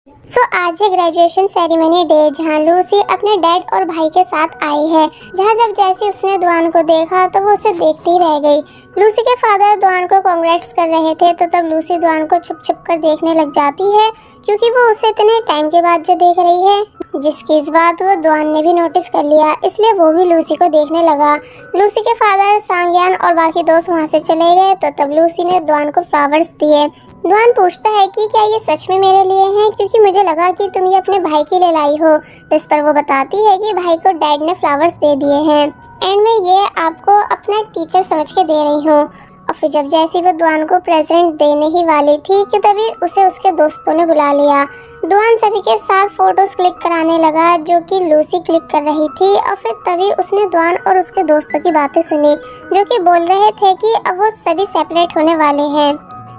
आज है graduation ceremony day, जहाँ लूसी अपने डैड और भाई के साथ आई है। जहाँ जब जैसे उसने दुआन को देखा तो वो उसे देखती ही रह गई। लूसी के फादर दुआन को कांग्रेट्स कर रहे थे, तो तब लूसी दुआन को छुप छुप कर देखने लग जाती है, क्योंकि वो उसे इतने टाइम के बाद जो देख रही है, जिसकी इस बात वो दुआन ने भी नोटिस कर लिया, इसलिए वो भी लूसी को देखने लगा। लूसी के फादर सांग्यान और बाकी दोस्त वहाँ से चले गए, तो तब लूसी ने दुआन को फ्लावर्स दिए। दुआन पूछता है कि क्या ये सच में मेरे लिए हैं, क्योंकि मुझे लगा कि तुम ये अपने भाई के लिए लाई हो। तो इस पर वो बताती है कि भाई को डैड ने फ्लावर्स दे दिए हैं, एंड मैं ये आपको अपना टीचर समझ के दे रही हूँ। और फिर जब जैसी वो दुआन को प्रेजेंट देने ही वाली थी कि तभी उसे उसके दोस्तों ने बुला लिया। दुआन सभी के साथ फोटोज क्लिक कराने लगा, जो कि लूसी क्लिक कर रही थी। और फिर तभी उसने दुआन और उसके दोस्तों की बातें सुनी, जो कि बोल रहे थे कि अब वो सभी सेपरेट होने वाले हैं।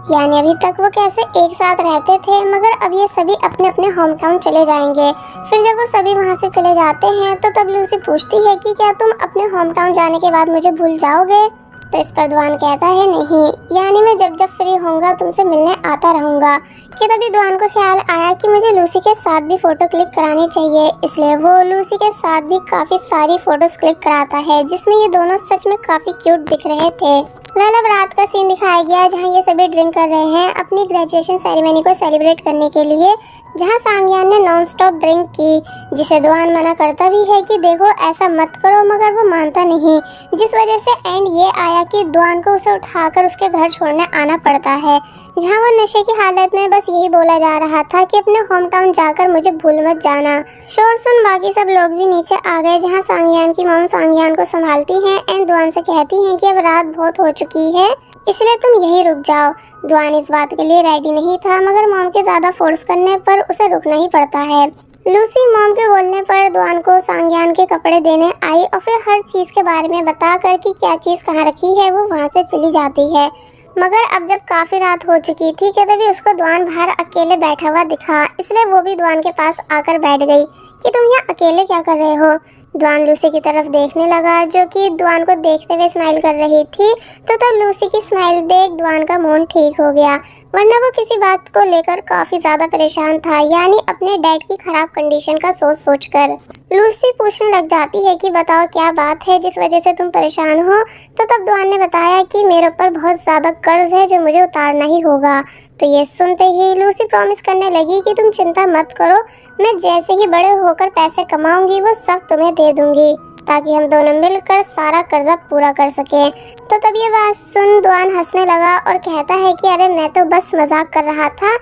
यानी अभी तक वो कैसे एक साथ रहते थे, मगर अब ये सभी अपने अपने होम टाउन चले जाएंगे। फिर जब वो सभी वहाँ से चले जाते हैं, तो तब लूसी पूछती है कि क्या तुम अपने होम टाउन जाने के बाद मुझे भूल जाओगे। तो इस पर दुआन कहता है नहीं, यानी मैं जब जब फ्री होऊंगा तुमसे मिलने आता रहूंगा। कि तभी दुआन को ख्याल आया कि मुझे लूसी के साथ भी फोटो क्लिक करानी चाहिए, इसलिए वो लूसी के साथ भी काफी सारी फोटोज क्लिक कराता है, जिसमें ये दोनों सच में काफी क्यूट दिख रहे थे। अब रात का सीन दिखाया गया, जहाँ ये सभी ड्रिंक कर रहे हैं अपनी ग्रेजुएशन सेरेमनी को सेलिब्रेट करने के लिए। जहाँ सांग्यान ने नॉन स्टॉप ड्रिंक की, जिसे दुआन मना करता भी है कि देखो ऐसा मत करो, मगर वो मानता नहीं, जिस वजह से एंड ये आया कि दुआन को उसे उठाकर उसके घर छोड़ने आना पड़ता है। जहाँ वो नशे की हालत में बस यही बोला जा रहा था कि अपने होम टाउन जाकर मुझे भूल मत जाना। शोर सुन बाकी सब लोग भी नीचे आ गए, जहाँ सांग्यान की मॉम सांग्यान को संभालती हैं एंड दुआन से कहती हैं कि अब रात बहुत हो चुकी है, इसलिए तुम यहीं रुक जाओ। दुआन इस बात के लिए रेडी नहीं था, मगर मॉम के ज्यादा फोर्स करने पर उसे रुकना ही पड़ता है। लूसी मॉम के बोलने पर दुआन को सांग्यान के कपड़े देने आई, और फिर हर चीज के बारे में बता कर कि क्या चीज कहाँ रखी है वो वहाँ से चली जाती है। मगर अब जब काफी रात हो चुकी थी कि तभी उसको दुआन बाहर अकेले बैठा हुआ दिखा, इसलिए वो भी दुआन के पास आकर बैठ गई कि तुम यहाँ अकेले क्या कर रहे हो। दुआन लूसी की तरफ देखने लगा, जो कि दुआन को देखते हुए स्माइल कर रही थी। तो तब लूसी की स्माइल देख दुआन का मूड ठीक हो गया, वरना वो किसी बात को लेकर काफी ज्यादा परेशान था, यानी अपने डैड की खराब कंडीशन का सोच सोच कर। लूसी पूछने लग जाती है कि बताओ क्या बात है जिस वजह से तुम परेशान हो। तो तब दुआन ने बताया कि मेरे ऊपर बहुत ज्यादा कर्ज है जो मुझे उतारना ही होगा। तो ये सुनते ही लूसी प्रॉमिस करने लगी कि तुम चिंता मत करो, मैं जैसे ही बड़े होकर पैसे कमाऊंगी वो सब तुम्हें दे दूंगी, ताकि हम दोनों मिलकर सारा कर्जा पूरा कर सके। तो तब ये बात सुन दुआन हंसने लगा और कहता है कि अरे मैं तो बस मजाक कर रहा था,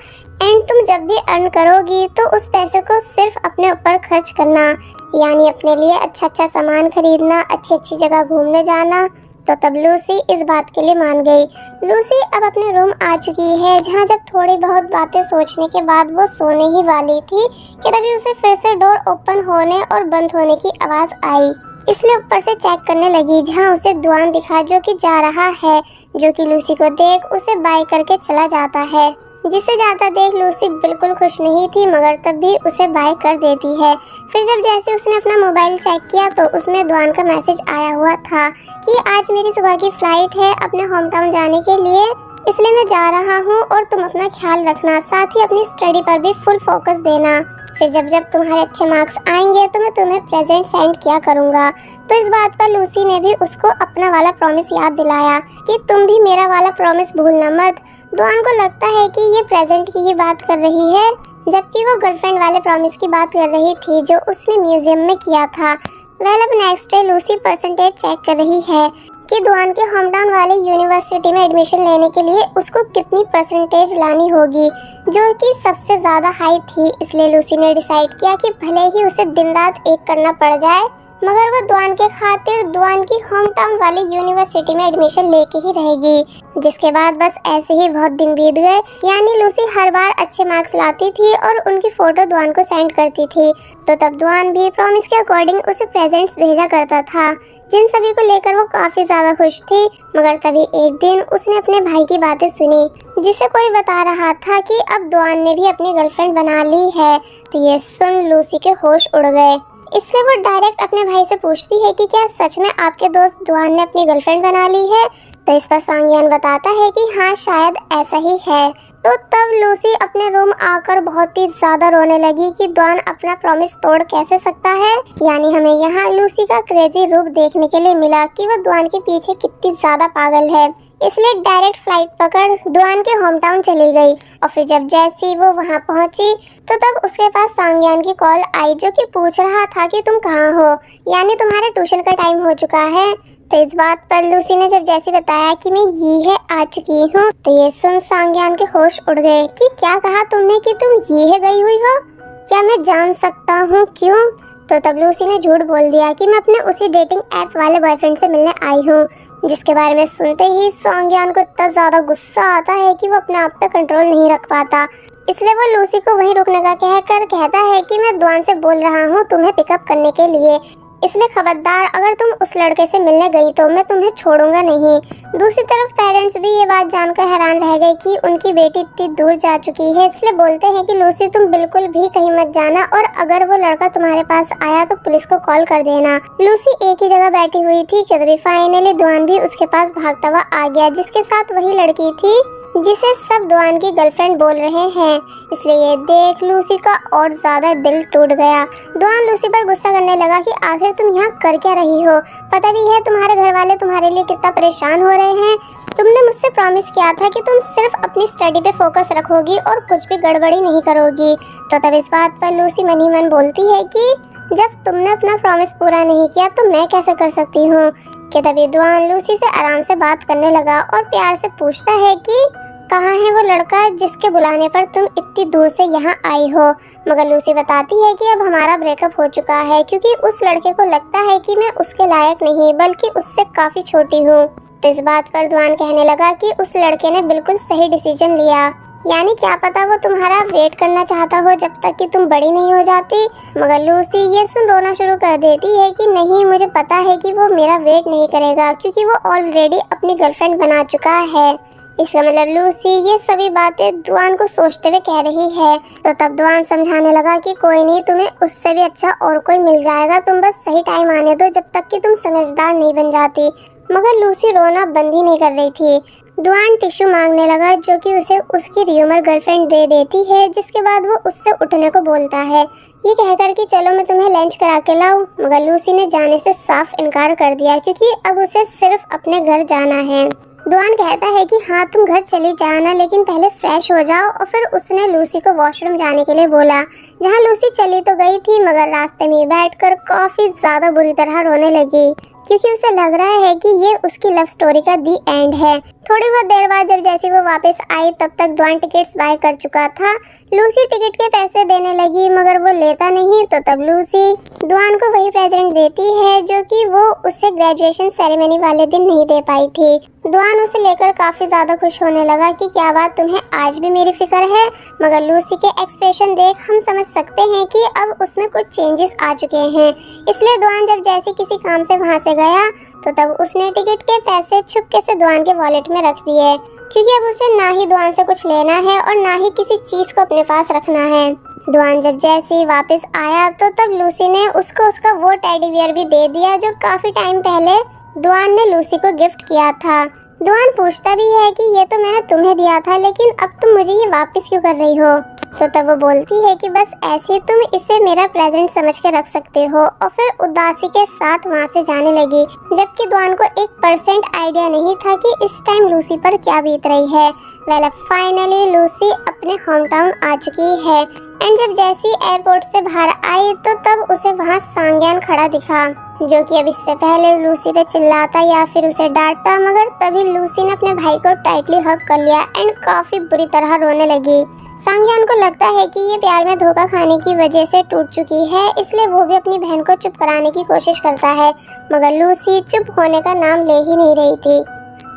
एंड तुम जब भी अर्न करोगी तो उस पैसे को सिर्फ अपने ऊपर खर्च करना, यानी अपने लिए अच्छा अच्छा सामान खरीदना, अच्छी अच्छी जगह घूमने जाना। तो तब लूसी इस बात के लिए मान गई। लूसी अब अपने रूम आ चुकी है, जहाँ जब थोड़ी बहुत बातें सोचने के बाद वो सोने ही वाली थी कि तभी उसे फिर से डोर ओपन होने और बंद होने की आवाज़ आई, इसलिए ऊपर से चेक करने लगी, जहाँ उसे दुआन दिखा जो कि जा रहा है, जो कि लूसी को देख उसे बाय करके चला जाता है। जिसे जाता देख लूसी बिल्कुल खुश नहीं थी, मगर तब भी उसे बाय कर देती है। फिर जब जैसे उसने अपना मोबाइल चेक किया तो उसमें दुआन का मैसेज आया हुआ था कि आज मेरी सुबह की फ्लाइट है अपने होम टाउन जाने के लिए, इसलिए मैं जा रहा हूँ और तुम अपना ख्याल रखना, साथ ही अपनी स्टडी पर भी फुल फोकस देना। फिर जब जब तुम्हारे अच्छे मार्क्स आएंगे तो मैं तुम्हें प्रेजेंट सेंड किया करूँगा। तो इस बात पर लूसी ने भी उसको अपना वाला प्रॉमिस याद दिलाया कि तुम भी मेरा वाला प्रॉमिस भूलना मत। दुआन को लगता है कि ये प्रेजेंट की ही बात कर रही है, जबकि वो गर्लफ्रेंड वाले प्रॉमिस की बात कर रही थी जो उसने म्यूजियम में किया था। अब next day Lucy percentage check कर रही है कि दुआन के होम टाउन वाले यूनिवर्सिटी में एडमिशन लेने के लिए उसको कितनी परसेंटेज लानी होगी, जो कि सबसे ज़्यादा हाई थी। इसलिए लूसी ने डिसाइड किया कि भले ही उसे दिन रात एक करना पड़ जाए, मगर वो दुआन के खातिर दुआन की होम टाउन वाली यूनिवर्सिटी में एडमिशन लेके ही रहेगी। जिसके बाद बस ऐसे ही बहुत दिन बीत गए, यानी लूसी हर बार अच्छे मार्क्स लाती थी और उनकी फोटो दुआन को सेंड करती थी। तो तब दुआन भी प्रॉमिस के अकॉर्डिंग उसे प्रेजेंट्स भेजा करता था, जिन सभी को लेकर वो काफी ज्यादा खुश थी। मगर तभी एक दिन उसने अपने भाई की बातें सुनी, जिसे कोई बता रहा था कि अब दुआन ने भी अपनी गर्लफ्रेंड बना ली है। तो ये सुन लूसी के होश उड़ गए, इसलिए वो डायरेक्ट अपने भाई से पूछती है कि क्या सच में आपके दोस्त दुआन ने अपनी गर्लफ्रेंड बना ली है। तो इस पर सांग्यान बताता है कि हाँ शायद ऐसा ही है। तो तब लूसी अपने रूम आकर बहुत ही ज्यादा रोने लगी कि द्वान अपना प्रॉमिस तोड़ कैसे सकता है। यानी हमें यहाँ लूसी का क्रेजी रूप देखने के लिए मिला कि वो द्वान के पीछे कितनी ज्यादा पागल है। इसलिए डायरेक्ट फ्लाइट पकड़ द्वान के होम टाउन चली गई और फिर जब जैसी वो वहाँ पहुंची तो तब उसके पास सांग्यान की कॉल आई, जो कि पूछ रहा था कि तुम कहाँ हो, यानी तुम्हारे ट्यूशन का टाइम हो चुका है। तो इस बात पर लूसी ने जब जैसी बताया कि मैं ये है आ चुकी हूँ, तो ये सुन सांग्यान के होश उड़ गए कि क्या कहा तुमने कि तुम ये है गई हुई हो, क्या मैं जान सकता हूँ क्यों? तो तब लूसी ने झूठ बोल दिया कि मैं अपने उसी डेटिंग ऐप वाले बॉयफ्रेंड से मिलने आई हूँ, जिसके बारे में सुनते ही सांग्यान को इतना ज्यादा गुस्सा आता है कि वो अपने आप पे कंट्रोल नहीं रख पाता। इसलिए वो लूसी को वहीं रुकने का कहता है कि मैं द्वान से बोल रहा हूँ तुम्हें पिकअप करने के लिए, इसलिए खबरदार अगर तुम उस लड़के से मिलने गई तो मैं तुम्हें छोड़ूंगा नहीं। दूसरी तरफ पेरेंट्स भी ये बात जानकर हैरान रह गए कि उनकी बेटी इतनी दूर जा चुकी है, इसलिए बोलते हैं कि लूसी तुम बिल्कुल भी कहीं मत जाना और अगर वो लड़का तुम्हारे पास आया तो पुलिस को कॉल कर देना। लूसी एक ही जगह बैठी हुई थी कि तभी फाइनली द्वान भी उसके पास भागता हुआ आ गया, जिसके साथ वही लड़की थी जिसे सब द्वान की गर्लफ्रेंड बोल रहे हैं। इसलिए ये देख लूसी का और ज्यादा दिल टूट गया। द्वान लूसी पर गुस्सा करने लगा कि आखिर तुम यहाँ कर क्या रही हो, पता भी है तुम्हारे घर वाले तुम्हारे लिए कितना परेशान हो रहे हैं। तुमने मुझसे प्रॉमिस किया था कि तुम सिर्फ अपनी स्टडी पे फोकस रखोगी और कुछ भी गड़बड़ी नहीं करोगी। तो तब इस बात पर लूसी मन ही मन बोलती है कि जब तुमने अपना प्रॉमिस पूरा नहीं किया तो मैं कैसे कर सकती हूँ। कि तभी द्वान लूसी से आराम से बात करने लगा और प्यार से पूछता है कि कहाँ है वो लड़का जिसके बुलाने पर तुम इतनी दूर से यहाँ आई हो। मगर लूसी बताती है कि अब हमारा ब्रेकअप हो चुका है, क्योंकि उस लड़के को लगता है कि मैं उसके लायक नहीं बल्कि उससे काफी छोटी हूँ। तो इस बात पर द्वान कहने लगा कि उस लड़के ने बिल्कुल सही डिसीजन लिया, यानी क्या पता वो तुम्हारा वेट करना चाहता हो जब तक कि तुम बड़ी नहीं हो जाती। मगर लूसी ये सुन रोना शुरू कर देती है कि नहीं, मुझे पता है कि वो मेरा वेट नहीं करेगा, क्योंकि वो ऑलरेडी अपनी गर्लफ्रेंड बना चुका है। इसका मतलब लूसी ये सभी बातें द्वान को सोचते हुए कह रही है। तो तब द्वान समझाने लगा कि कोई नहीं, तुम्हें उससे भी अच्छा और कोई मिल जाएगा, तुम बस सही टाइम आने दो जब तक कि तुम समझदार नहीं बन जाती। मगर लूसी रोना बंद ही नहीं कर रही थी। द्वान टिश्यू मांगने लगा, जो कि उसे उसकी र्यूमर गर्लफ्रेंड दे देती है, जिसके बाद वो उससे उठने को बोलता है, ये कहकर कि चलो मैं तुम्हें लंच करा के लाऊं। मगर लूसी ने जाने से साफ इनकार कर दिया, क्योंकि अब उसे सिर्फ अपने घर जाना है। द्वान कहता है कि हाँ तुम घर चली जाना, लेकिन पहले फ्रेश हो जाओ। और फिर उसने लूसी को वॉशरूम जाने के लिए बोला, जहाँ लूसी चली तो गई थी, मगर रास्ते में बैठकर काफी ज्यादा बुरी तरह रोने लगी, क्योंकि उसे लग रहा है कि ये उसकी लव स्टोरी का दी एंड है। थोड़ी बहुत देर बाद जब जैसे वो वापस आई तब तक द्वान टिकट्स बाय कर चुका था। लूसी टिकट के पैसे देने लगी, मगर वो लेता नहीं। तो तब लूसी द्वान को वही प्रेजेंट देती है जो कि वो उसे ग्रेजुएशन सेरेमनी वाले दिन नहीं दे पाई थी। द्वान उसे लेकर काफी ज्यादा खुश होने लगा कि क्या बात, तुम्हें आज भी मेरी फिक्र है। मगर लूसी के एक्सप्रेशन देख हम समझ सकते हैं कि अब उसमें कुछ चेंजेस आ चुके हैं। इसलिए द्वान जब जैसे किसी काम से वहाँ से गया तो तब उसने टिकट के पैसे छुपके से द्वान के वॉलेट में रख दिए, क्योंकि अब उसे ना ही द्वान से कुछ लेना है और ना ही किसी चीज को अपने पास रखना है। द्वान जब जैसे ही वापस आया तो तब लूसी ने उसको उसका वो टेडी बियर भी दे दिया जो काफी टाइम पहले द्वान ने लूसी को गिफ्ट किया था। द्वान पूछता भी है कि ये तो मैंने तुम्हें दिया था, लेकिन अब तुम मुझे ये वापस क्यों कर रही हो। तो तब वो बोलती है कि बस ऐसे तुम इसे मेरा प्रेजेंट समझ के रख सकते हो। और फिर उदासी के साथ वहाँ से जाने लगी, जबकि द्वान को 1% आइडिया नहीं था कि इस टाइम लूसी पर क्या बीत रही है। वेल फाइनली लूसी अपने होम टाउन आ चुकी है। एंड जब जैसी एयरपोर्ट से बाहर आई तो तब उसे वहाँ सांग्यान खड़ा दिखा, जो कि अब इससे पहले लूसी पे चिल्लाता या फिर उसे डांटता, मगर तभी लूसी ने अपने भाई को टाइटली हग कर लिया एंड काफी बुरी तरह रोने लगी। सांग्यान को लगता है कि ये प्यार में धोखा खाने की वजह से टूट चुकी है, इसलिए वो भी अपनी बहन को चुप कराने की कोशिश करता है, मगर लूसी चुप होने का नाम ले ही नहीं रही थी।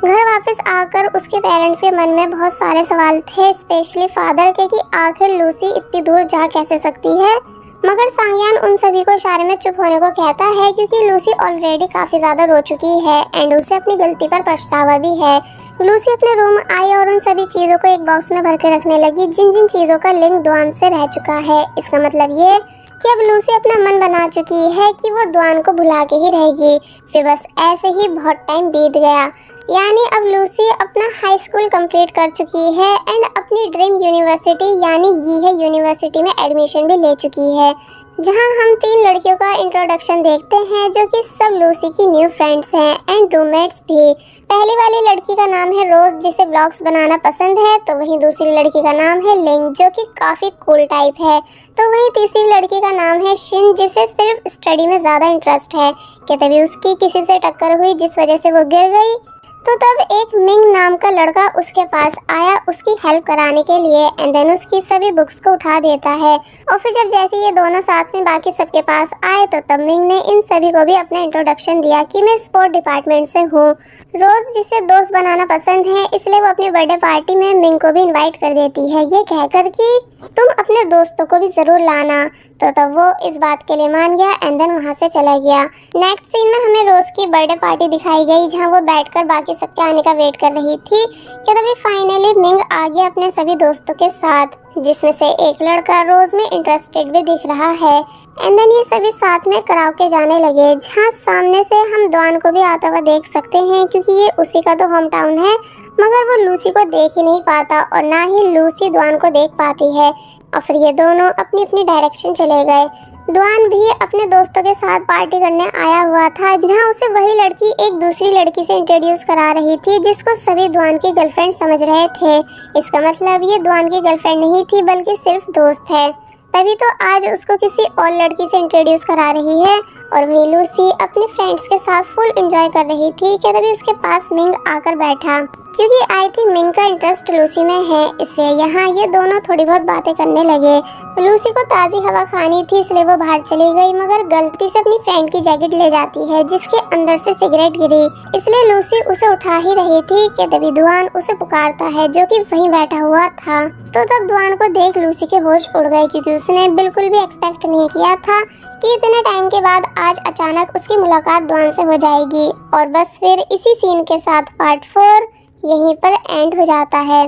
घर वापस आकर उसके पेरेंट्स के मन में बहुत सारे सवाल थे, स्पेशली फादर के कि आखिर लूसी इतनी दूर जा कैसे सकती है। मगर सांग्यान उन सभी को इशारे में चुप होने को कहता है, क्योंकि लूसी ऑलरेडी काफी ज्यादा रो चुकी है एंड उसे अपनी गलती पर पछतावा भी है। लूसी अपने रूम आई और उन सभी चीजों को एक बॉक्स में भर के रखने लगी, जिन जिन चीजों का लिंक द्वान से रह चुका है। इसका मतलब ये कि अब लूसी अपना मन बना चुकी है कि वो द्वान को भुला के ही रहेगी। फिर बस ऐसे ही बहुत टाइम बीत गया। यानी अब लूसी अपना हाई स्कूल कंप्लीट कर चुकी है एंड अपनी ड्रीम यूनिवर्सिटी यानी ये यूनिवर्सिटी में एडमिशन भी ले चुकी है, जहां हम 3 लड़कियों का इंट्रोडक्शन देखते हैं जो कि सब लूसी की न्यू फ्रेंड्स हैं एंड रूममेट्स भी। पहली वाली लड़की का नाम है रोज, जिसे ब्लॉग्स बनाना पसंद है, तो वहीं दूसरी लड़की का नाम है लिंग जो कि काफ़ी कूल टाइप है, तो वहीं तीसरी लड़की का नाम है शिन जिसे सिर्फ स्टडी में ज़्यादा इंटरेस्ट है कि तभी उसकी किसी से टक्कर हुई जिस वजह से वो गिर गई। तो तब एक मिंग नाम का लड़का उसके पास आया उसकी हेल्प कराने के लिए एंड देन उसकी सभी बुक्स को उठा देता है। और फिर जब जैसे ये दोनों साथ में बाकी सबके पास आए तो तब मिंग ने इन सभी को भी अपना इंट्रोडक्शन दिया कि मैं स्पोर्ट डिपार्टमेंट से हूँ। रोज जिसे दोस्त बनाना पसंद है इसलिए वो अपनी बर्थडे पार्टी में मिंग को भी इन्वाइट कर देती है, ये कहकर कि तुम अपने दोस्तों को भी जरूर लाना। तो तब वो इस बात के लिए मान गया एंड देन वहाँ से चला गया। नेक्स्ट सीन में हमें रोज की बर्थडे पार्टी दिखाई गई जहाँ वो बैठकर बाकी सबके आने का वेट कर रही थी कि तभी फाइनली मिंग आ गया अपने सभी दोस्तों के साथ, जिसमें से एक लड़का रोज में इंटरेस्टेड भी दिख रहा है। एंड देन ये सभी साथ में कराओके जाने लगे, जहाँ सामने से हम द्वान को भी आता हुआ देख सकते हैं क्योंकि ये उसी का तो होम टाउन है, मगर वो लूसी को देख ही नहीं पाता और ना ही लूसी द्वान को देख पाती है। और फिर ये दोनों अपनी अपनी डायरेक्शन चले गए। द्वान भी अपने दोस्तों के साथ पार्टी करने आया हुआ था, जहां उसे वही लड़की एक दूसरी लड़की से इंट्रोड्यूस करा रही थी जिसको सभी द्वान की गर्लफ्रेंड समझ रहे थे। इसका मतलब ये द्वान की गर्लफ्रेंड नहीं थी बल्कि सिर्फ दोस्त है। तभी तो आज उसको किसी और लड़की से इंट्रोड्यूस करा रही है। और वही लूसी अपनी फ्रेंड्स के साथ फुल एंजॉय कर रही थी कि तभी उसके पास मिंग आकर बैठा। क्योंकि आई थी मिंग का इंटरेस्ट लूसी में है, इसलिए यहाँ ये दोनों थोड़ी बहुत बातें करने लगे। लूसी को ताज़ी हवा खानी थी इसलिए वो बाहर चली गई, मगर गलती से अपनी फ्रेंड की जैकेट ले जाती है जिसके अंदर से सिगरेट गिरी, इसलिए लूसी उसे उठा ही रही थी कि तभी द्वान उसे पुकारता है जो कि वहीं बैठा हुआ था। तो तब द्वान को देख लूसी के होश उड़ गए क्योंकि उसने बिल्कुल भी एक्सपेक्ट नहीं किया था कि इतने टाइम के बाद आज अचानक उसकी मुलाकात द्वान से हो जाएगी। और बस फिर इसी सीन के साथ पार्ट 4 यहीं पर एंड हो जाता है।